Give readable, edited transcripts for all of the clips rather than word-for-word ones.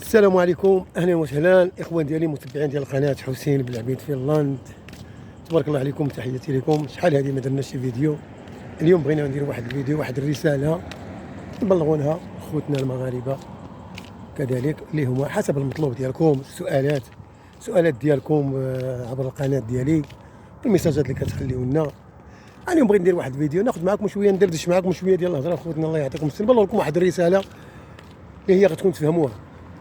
السلام عليكم، اهلا وسهلا اخوان ديالي متابعين ديال قناه حسين بالعبيد فنلاند. تبارك الله عليكم، تحياتي لكم. شحال هذه ما درناش شي فيديو. اليوم بغينا ندير واحد الفيديو، واحد الرساله نبلغونها خوتنا المغاربه كذلك اللي هما حسب المطلوب ديالكم، السؤالات ديالكم عبر القناه ديالي، الميساجات اللي كتخليو لنا. اليوم بغيت ندير واحد الفيديو ناخذ معكم شويه، ندردش معكم شويه ديال الهضره خوتنا. الله يعطيكم الصحه. نبلغ لكم واحد الرساله اللي هي غتكون تفهموها.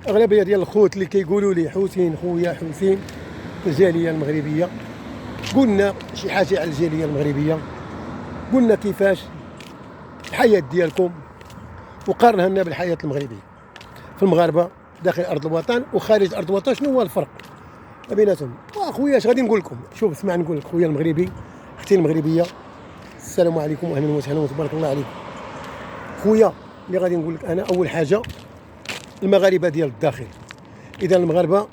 اغلبيه ديال الخوت اللي كيقولوا لي حسين خويا حسين الجاليه المغربيه، قلنا شي حاجه على الجاليه المغربيه، قلنا كيفاش الحياه ديالكم وقارنها لنا بالحياه المغربيه في المغاربه داخل ارض الوطن وخارج ارض الوطن. شنو هو الفرق ما بيناتهم؟ واخويا اش غادي نقول لكم؟ شوف اسمع، نقول لك خويا المغربي اختي المغربيه، السلام عليكم واهلا وسهلا وتبارك الله عليكم. خويا اللي غادي نقول لك انا، اول حاجه المغاربه ديال الداخل، اذا المغاربه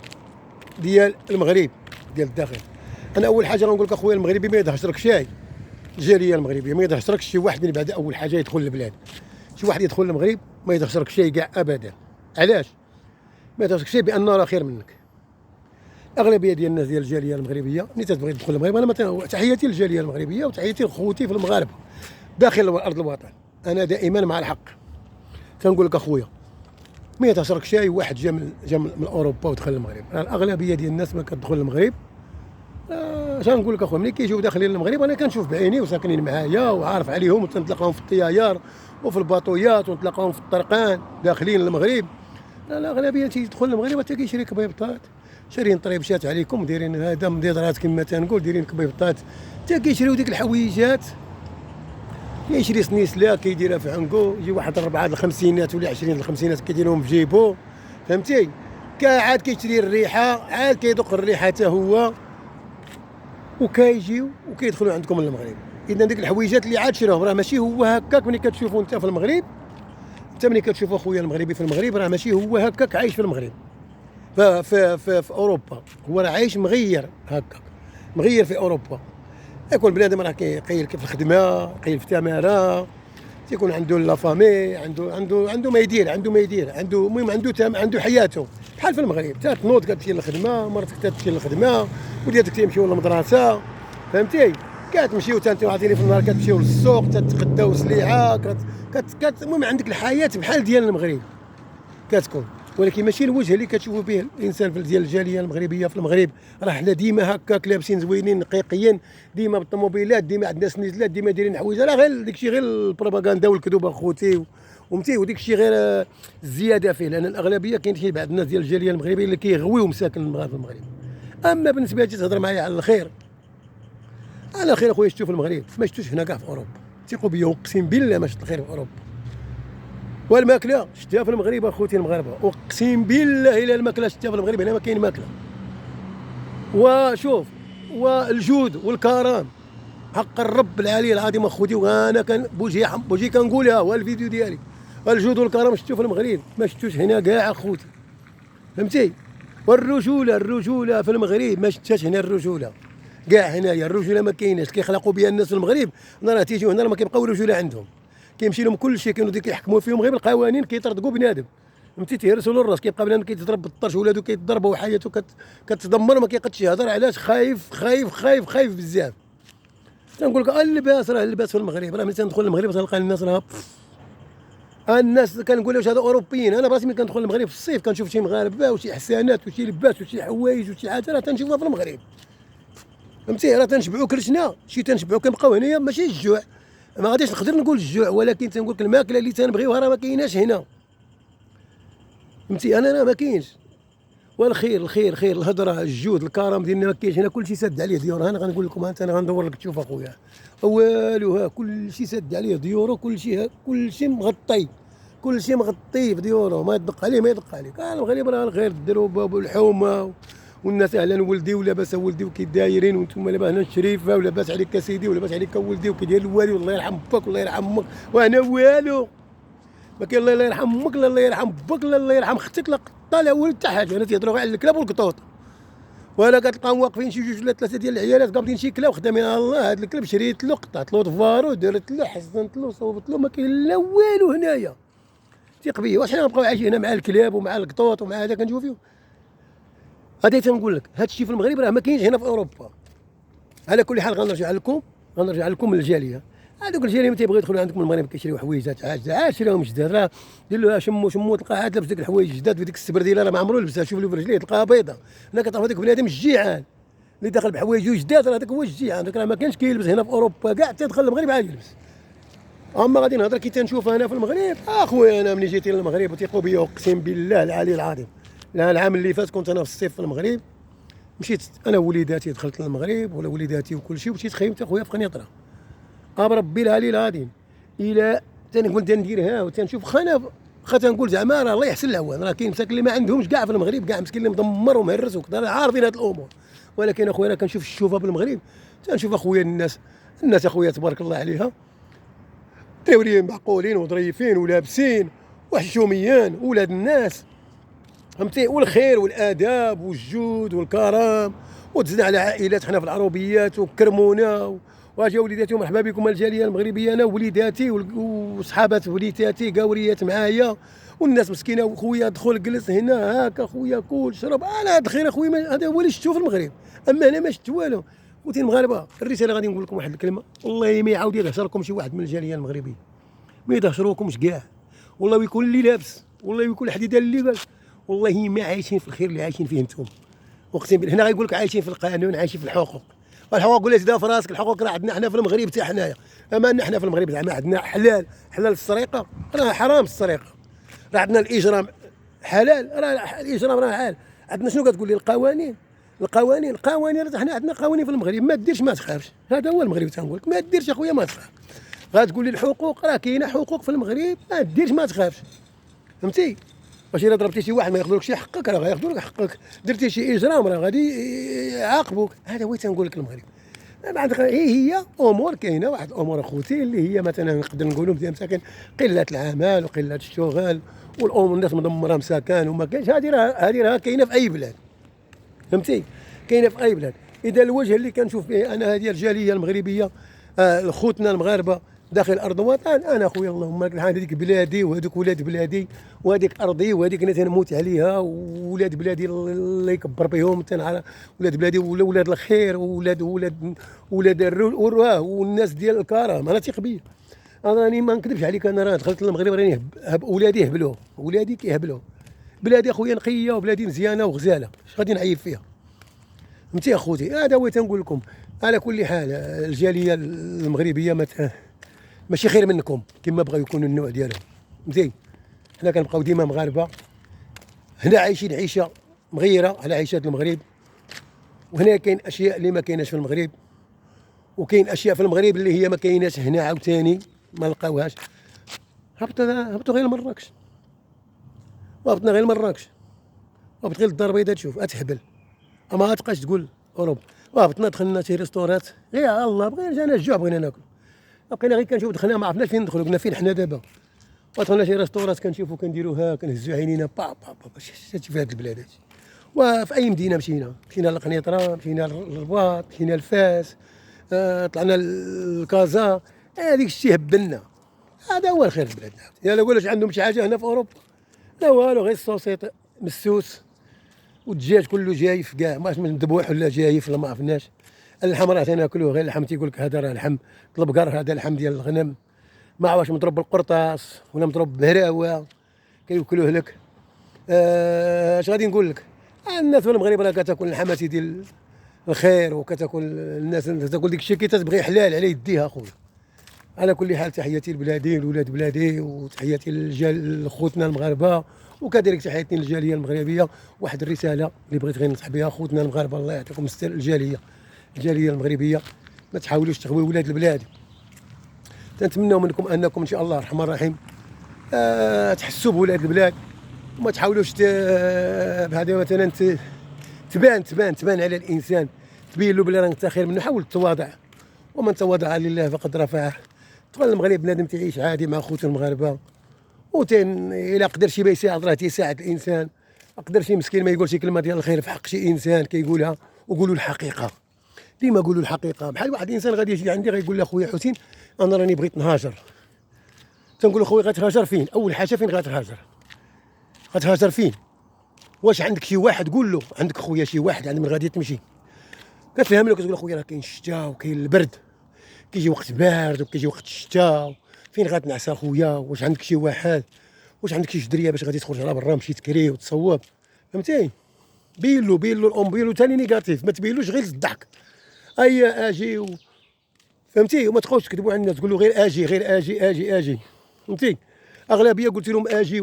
ديال المغرب ديال الداخل. انا اول حاجه غنقول لك اخويا المغربي ما يدهش لك شاي، الجاليه المغربيه ما يدهش لك شي واحد من بعد اول حاجه يدخل البلاد. شي واحد يدخل المغرب ما يدهش لك شاي كاع ابدا. علاش ما يدهش لك شاي؟ بان راه خير منك. اغلبيه ديال الناس ديال الجاليه المغربيه ملي تبغي تدخل المغرب، انا مثلا تحياتي للجاليه المغربيه وتحياتي لخوتي في المغاربه داخل ارض الوطن، انا دائما مع الحق. تنقول لك اخويا ما يتشرك شاي واحد جا من اوروبا ودخل المغرب. الاغلبيه ديال الناس ما كتدخل المغرب. اش غنقول لك اخويا، ملي كيجيو داخلين المغرب انا كنشوف بعيني وساكنين معايا وعارف عليهم، وتنتلاقاهم في الطياير وفي الباطويات ونتلاقاهم في الطرقان داخلين المغرب. الاغلبيه تيدخل المغرب حتى كيشري كبيبطات، شارين طريبشات عليكم، دايرين هذا مديضرات كما تنقول، دايرين كبيبطات، حتى كيشريو ديك الحويجات. كيشري سنيسلا كيديرها في عنقو، يجي واحد 4 الخمسينات ولا 20 الخمسينات كيديرهم في جيبو، فهمتي؟ عاد كيشري الريحه، عاد كيذوق الريحه حتى هو، وكيجيو وكيدخلوا عندكم المغرب. اذا ديك الحويجات اللي عاد شراهم راه ماشي هو هكاك. ملي كتشوفوا انت في المغرب، انت ملي كتشوفوا خويا المغربي في المغرب، راه ماشي هو هكاك عايش في المغرب. في اوروبا هو راه عايش مغير هكاك، مغير في اوروبا. يكون بنادم راه كيقيل كيف الخدمه، قيل في التماره، تيكون عنده لا فامي، عنده ما يدير، عنده المهم عنده حياته بحال في المغرب. تنوض كتمشي للخدمه، مرتك تمشي للخدمه، وليداتك تيمشيو للمدرسه، فهمتي؟ كتمشيو انتو عاطيني في النهار، كتمشيو للسوق، تتغداو سليعه، المهم عندك الحياه بحال ديال المغرب كتكون. ولكن ماشي الوجه اللي كتشوفوا به الانسان ديال الجاليه المغربيه في المغرب. راه حنا ديما هكاك لابسين زوينين نقيقيين، ديما بالطوموبيلات، ديما عندنا سنيزلات، ديما دايرين حوايج. راه غير داكشي، غير البروباغندا والكذوب اخوتي ومتي، وديك الشيء غير الزياده فيه. لان الاغلبيه كاين شي بعض الناس ديال الجاليه المغربيه اللي كيغويو مساكن المغاربه في المغرب. اما بالنسبه لي تهضر معايا على الخير، على خير اخويا شفتو في المغرب، ما شفتوش هنا كاع في اوروبا. ثقوا بيا اقسم بالله ما شفت الخير في اوروبا. والماكله شفتها في المغرب اخوتي المغاربه، اقسم بالله الا الماكله شفتها في المغرب. هنا ما كاين ماكله. وشوف، والجود والكرم حق الرب العلي العظيم اخوتي، وانا كان بوجي كنقولها، هو الفيديو ديالي. الجود والكرم شفتو في المغرب، ما شفتوش هنا كاع اخوتي، فهمتي؟ والرجوله في المغرب ما شفتهاش هنا. الرجوله كاع هنايا الرجوله ما كايناش. كيخلقوا بها الناس في المغرب، راه تيجيو هنا ما كيبقاو رجوله عندهم، كيمشي لهم كل شيء. كانوا كيحكموا فيهم غير القوانين، كيطردقوا بنادم، فهمتي؟ تيهرسوا له الراس، كيبقى بنادم كيتضرب بالطرش، ولادو كيتضربوا وحياته كتدمر، ما كيقدش يهضر. علاش؟ خايف بزاف. تنقول لك اللباس، راه اللباس في المغرب، راه ملي تندخل المغرب تلقى الناس راه الناس كنقول واش هذا اوروبيين. انا براسي ملي كندخل المغرب في الصيف كنشوف شي مغاربه وشي حسانات وشي لباس وشي حوايج وشي حاجه راه تنشوفها في المغرب، فهمتي؟ راه تنشبعوا كرشنا، شي تنشبعوا كنبقاو هنايا. ماشي الجوع، ما غاديش نقدر نقول الجوع، ولكن تنقول لك الماكله اللي تنبغيوها راه ما كايناش هنا، فهمتي؟ انا راه ما كاينش. والخير الخير الهضره الجود الكرم ديالنا ما كاينش هنا. كلشي سد عليه ديور. انا غنقول لكم، انا غندور لك تشوف اخويا، والو ها كلشي سد عليه ديورو، كلشي مغطي، كلشي مغطي في ديورو، ما يدق عليه ما يدق عليك. المغرب راه الخير، ديروا باب الحومه، والناس اهلا ولدي ولاباس ولدي وكيدايرين، وانتم لاباس هنا الشريفه ولاباس عليك اسيدي ولاباس عليك ولدي وكيدير الوالي، والله يرحم باك والله يرحم امك، وانا والو ما كاين. الله يرحم امك، لا الله يرحم باك، لا الله يرحم اختك، لا قطه لا والو حتى حاجه. انا تيهضروا على الكلاب والقطوط، ولا كتلقاهم واقفين شي 2 ولا 3 ديال العيالات قابضين شي كلاب خدامين على الله. هذا الكلب شريت له، قطعت له ظفارو، درت له، حسنت له، صوبت له، ما كاين لا والو هنايا. ثق بيا. واش حنا نبقاو عايشين هنا مع الكلاب ومع القطوط ومع هذا كنشوف فيهم؟ غادي تنقول لك هذا الشيء في المغرب راه ما كاينش هنا في اوروبا. على كل حال غنرجع لكم للجاليه. هذوك الجاليه اللي تيبغيو يدخلوا عندكم المغرب كيشريو حوايجات عاد شريهم جداد، راه دير له شمو تلقاه عاد لابس ديك الحوايج جداد وديك السبرديله راه ما عمرو لبسها، شوف له في رجليه تلقاها بيضاء. هنا كتعرف هذاك بنادم الجيعان اللي داخل بحوايجو جداد، راه هذاك هو الجيعان، هذاك راه ما كانش كيلبس هنا في اوروبا كاع تيدخل المغرب عاد يلبس. اما غادي نهضر كي تنشوف انا في المغرب اخويا، انا ملي جيت للمغرب وثيقوا بيا اقسم بالله العلي العظيم، لا العام اللي فات كنت انا في الصيف في المغرب، مشيت انا ووليداتي دخلت للمغرب ولا وليداتي وكل شيء، ومشيت خيمت اخويا في قنيطره. بربي العلي العظيم الى تنقول تنديرها وتنشوف تنقول زعما راه الله يحسن العوان، راه كاين مساكن اللي ما عندهمش كاع في المغرب، كاع مسكين اللي مدمر ومهرس وكذا عارفين هاد الامور. ولكن اخويا انا كنشوف الشوفه بالمغرب، تنشوف اخويا الناس اخويا تبارك الله عليها تيوريين معقولين وظريفين ولابسين وحشوميان ولاد الناس، فهمتي، والخير والاداب والجود والكرم. وتزنا على عائلات حنا في العروبيات وكرمونا واجا وليداتي ومرحبا بكم الجاليه المغربيه، انا ووليداتي وصحابات وليداتي قاوريات معايا، والناس مسكينه. وخويا دخل جلس هنا هاكا خويا كول شرب، انا دخيل اخويا هذا هو اللي شفتو في المغرب، اما انا ما شفت والو. قلت المغاربه الرساله غادي نقول لكم واحد الكلمه، والله ما يعاود يدهشر لكم شي واحد من الجاليه المغربيه، ما يدهشروكمش كاع، والله ويكون اللي لابس، والله ويكون الحديده اللي لابس، والله ما عايشين في الخير اللي عايشين فيه انتم. اقسم بالله هنا غيقول لك عايشين في القانون، عايشين في الحقوق. الحقوق ولا تدا في راسك، الحقوق راه عندنا حنا في المغرب حتى حنايا، اما حنا في المغرب زعما عندنا حلال السرقه، راه حرام السرقه، راه عندنا الاجرام حلال، راه الاجرام راه حلال. عندنا شنو كتقول لي القوانين راه حنا عندنا قوانين في المغرب، ما ديرش ما تخافش، هذا هو المغرب تنقول لك، ما ديرش اخويا ما تخاف. غتقول لي الحقوق، راه كاينه حقوق في المغرب، ما ديرش ما تخافش، فهمتي. واش الا ضربتي شي واحد ما ياخذولكش حقك، راه غياخذوا لك حقك، درتي شي اجرام راه غادي يعاقبوك، هذا هو تنقول لك المغرب. بعد هي امور كاينه، واحد الامور اخوتي اللي هي مثلا نقدر نقولوا مساكن قله العمل وقله الشغل والامور الناس مدمره مساكن وما كاينش، هذه راه كاينه في اي بلاد، فهمتي، كاينه في اي بلاد. اذا الوجه اللي كنشوف به انا هذه الجاليه المغربيه، خوتنا المغاربه داخل ارض الوطن، انا اخويا اللهم لك الحمد، هذيك بلادي وهذوك ولاد بلادي وهذيك ارضي وهذيك انا تنموت عليها، وولاد بلادي الله يكبر بهم، ولاد بلادي ولاد الخير ولاد الرواه والناس ديال الكرم، انا ثيق بيا. انا راني ما نكذبش عليك، انا راه دخلت للمغرب راني ولادي يهبلوا، ولادي كيهبلوا، بلادي اخويا نقيه وبلادي مزيانه وغزاله، اش غادي نعيب فيها، فهمتي اخوتي. هذا هو تنقول لكم. على كل حال الجاليه المغربيه ماشي خير منكم كما بغاو يكونوا النوع ديالهم، فهمتي. حنا كنبقاو ديما مغاربه، هنا عايشين عيشه مغيره على عيشه المغرب، وهنا كاين اشياء اللي ما كايناش في المغرب، وكاين اشياء في المغرب اللي هي ما كايناش هنا عاوتاني ما لقاوهاش. هبطوا غير لمراكش، وهبطنا غير لمراكش، وهبط غير الدار البيضاء تشوف اتهبل، اما تبقاش تقول اوروبا. وهبطنا دخلنا شي ريستورات، يا الله بغينا جانا الجوع بغينا ناكل، بقينا غير كنشوف دخلنا ما عرفناش فين ندخلوا، قلنا فين حنا دابا. ودخلنا شي ريستورات كنشوفوا كنديروها كنهزوا عينينا با شتي في هاد البلاد هادشي. وفي اي مدينه مشينا لقنيطره، مشينا للرباط، مشينا لفاس، طلعنا لكازا، هذيك الشيء هبلنا. هذا هو الخير في بلادنا. يا لا قولش عندهم شي حاجه هنا في اوروبا، لا والو، غير الصوصيط مسوس والدجاج كله جايف كاع، ماش من مذبوح ولا جايف ولا ما عرفناش. اللحم راه تناكلوه غير اللحم، تيقول لك هذا راه لحم البقر، هذا لحم ديال الغنم، ما واش مضروب بالقرطاس ولا مضروب بهراوه كيوكلوه لك. اش غادي نقول لك، الناس في المغرب راه كتاكل اللحمات ديال الخير، وكتاكل الناس تاكل ديك الشيء كتبغي حلال على يديها اخويا. على كل حال تحياتي لبلادي ولولاد بلادي، وتحياتي لخوتنا المغاربه، وكذلك تحياتي للجاليه المغربيه. واحد الرساله اللي بغيت غير ننصح بها خوتنا المغاربه، الله يعطيكم الستر، الجاليه المغربيه ما تحاولوش تغويو ولاد البلاد. تنتمنوا منكم انكم ان شاء الله الرحمن الرحيم تحسوا بولاد البلاد، وما تحاولوش بهذا مثلا تبان على الانسان، تبين له بلي راك انت خير منه. حاول تتواضع، ومن تواضع لله فقد رفعه. تقول المغرب بنادم تعيش عادي مع خوته المغاربه، الى قدر شي ما يساعد راه تيساعد الانسان، قدر شي مسكين ما يقولش كلمه ديال الخير في حق شي انسان كيقولها. وقولوا الحقيقه، ديما قولوا الحقيقه. بحال واحد الانسان غادي يجي عندي غيقول لي اخويا حسين انا راني بغيت نهاجر، تنقول له خويا غتهاجر فين؟ اول حاجه فين غتهاجر؟ غتهاجر فين؟ واش عندك شي واحد قول له عندك خويا شي واحد عند من غادي تمشي كتفهم له كتقول خويا راه كاين الشتاء وكاين البرد، كيجي وقت بارد وكيجي وقت الشتاء، فين غتنعس اخويا؟ واش عندك شي واحد؟ واش عندك شي جدريه باش غادي تخرج على برا مشي تكري وتصوب؟ فهمتي؟ بين له الام، بين له ثاني نيجاتيف، ما تبينلوش غير الضحك. اجي فهمتي؟ وما تبقاوش تكذبوا على الناس تقول له غير اجي غير اجي فهمتي؟ اغلبيه قلت لهم اجي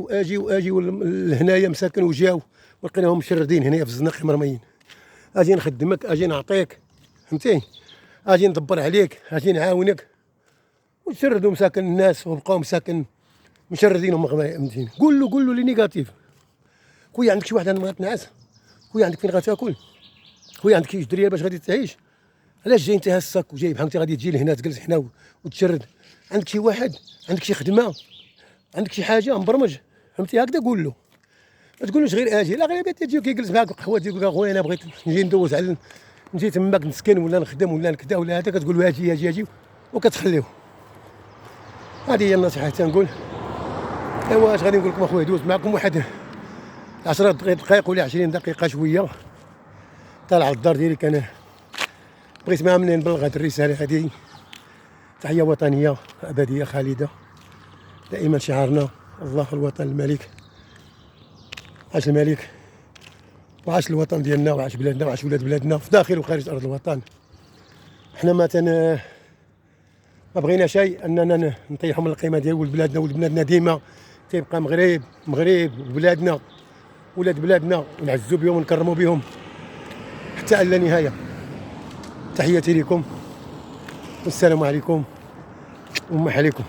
لهنايا مساكن وجاو ولقيناهم مشردين هنايا في الزناقي مرميين. اجي نخدمك، اجي نعطيك، فهمتي؟ اجي ندبر عليك، اجي نعاونك، وتشردوا مساكن الناس وبقاو مساكن مشردين هما فهمتيني؟ قول له لي نيجاتيف. خويا عندك شي واحد عندك غتنعس؟ خويا عندك فين غتاكل؟ خويا عندك شي جدريه باش غادي تعيش؟ علاش جاي انت هاسك وجاي بحال انت غادي تجي لهنا تجلس هنا وتشرد؟ عندك شي واحد؟ عندك شي خدمه؟ عندك شي حاجه مبرمج؟ فهمتي؟ هكذا قول له، ما تقولوش غير اجي. لا غير تجي كيجلس معاك القهوه تيقول لك اخويا انا بغيت نجي ندوز على نجي تماك نسكن ولا نخدم ولا نكدا ولا هذا، كتقول له اجي وكتخليوه. هذه هي النصيحه تنقول. ايوا اش غادي نقول لكم اخويا، دوز معكم واحد 10 دقائق ولا 20 دقيقه شويه طالع الدار ديالي. كان بغيت معهم نبلغ هذه الرساله هذه. تحيه وطنيه ابديه خالده. دائما شعارنا الله الوطن الملك. عاش الملك وعاش الوطن ديالنا وعاش بلادنا وعاش ولاد بلادنا في داخل وخارج ارض الوطن. حنا ما بغينا شيء اننا نطيحوا من القيمه ديال ولد بلادنا. ولد بلادنا ديما تيبقى مغرب وبلادنا ولاد بلادنا، ونعزوا بهم ونكرموا بهم حتى الى النهايه. تحياتي لكم والسلام عليكم ومح عليكم.